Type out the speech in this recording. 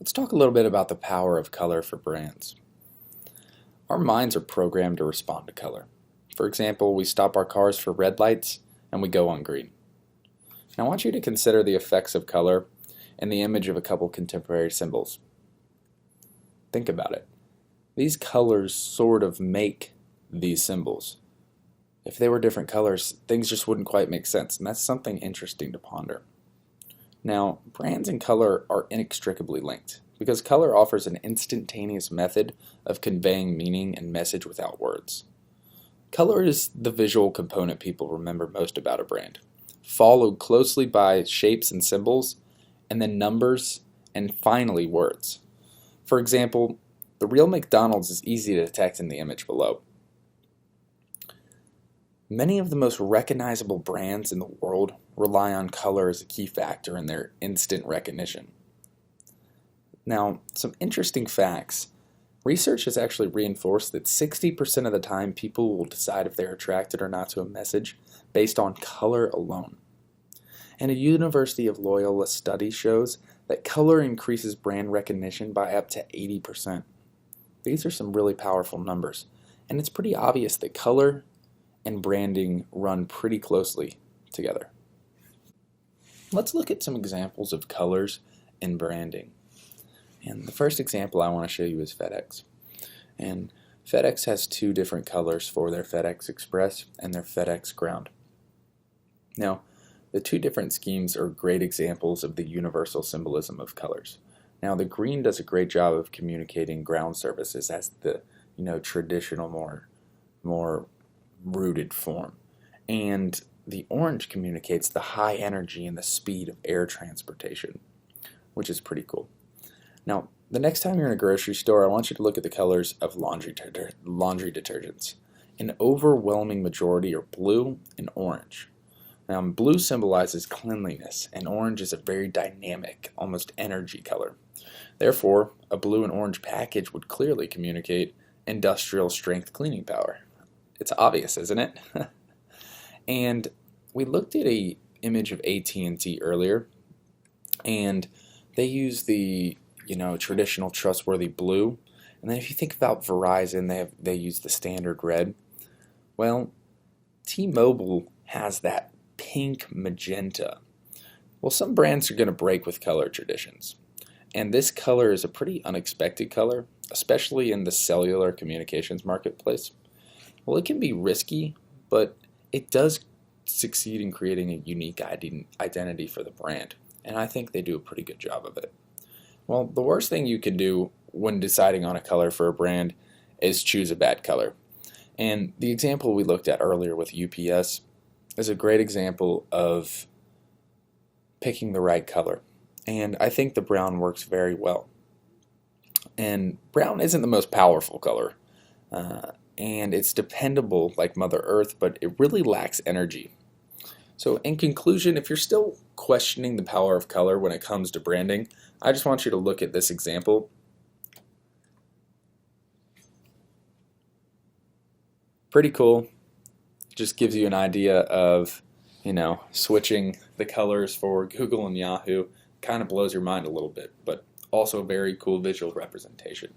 Let's talk a little bit about the power of color for brands. Our minds are programmed to respond to color. For example, we stop our cars for red lights and we go on green. Now I want you to consider the effects of color in the image of a couple contemporary symbols. Think about it. These colors sort of make these symbols. If they were different colors, things just wouldn't quite make sense, and that's something interesting to ponder. Now, brands and color are inextricably linked because color offers an instantaneous method of conveying meaning and message without words. Color is the visual component people remember most about a brand, followed closely by shapes and symbols, and then numbers, and finally words. For example, the real McDonald's is easy to detect in the image below. Many of the most recognizable brands in the world rely on color as a key factor in their instant recognition. Now, some interesting facts. Research has actually reinforced that 60% of the time people will decide if they're attracted or not to a message based on color alone. And a University of Loyola study shows that color increases brand recognition by up to 80%. These are some really powerful numbers, and it's pretty obvious that color and branding run pretty closely together. Let's look at some examples of colors and branding. And the first example I want to show you is FedEx. And FedEx has two different colors for their FedEx Express and their FedEx Ground. Now, the two different schemes are great examples of the universal symbolism of colors. Now, the green does a great job of communicating ground services as the traditional, more rooted form. And the orange communicates the high energy and the speed of air transportation, which is pretty cool. Now, the next time you're in a grocery store, I want you to look at the colors of laundry detergents. An overwhelming majority are blue and orange. Now, blue symbolizes cleanliness, and orange is a very dynamic, almost energy color. Therefore, a blue and orange package would clearly communicate industrial strength cleaning power. It's obvious, isn't it? And we looked at an image of AT&T earlier, and they use the traditional trustworthy blue. And then if you think about Verizon, they use the standard red. Well, T-Mobile has that pink magenta. Well, some brands are going to break with color traditions. And this color is a pretty unexpected color, especially in the cellular communications marketplace. Well, it can be risky, but it does succeed in creating a unique identity for the brand, and I think they do a pretty good job of it. Well, the worst thing you can do when deciding on a color for a brand is choose a bad color. And the example we looked at earlier with UPS is a great example of picking the right color, and I think the brown works very well. And brown isn't the most powerful color. And it's dependable like Mother Earth, but it really lacks energy. So in conclusion, if you're still questioning the power of color when it comes to branding, I just want you to look at this example. Pretty cool. Just gives you an idea of, switching the colors for Google and Yahoo. Kind of blows your mind a little bit, but also a very cool visual representation.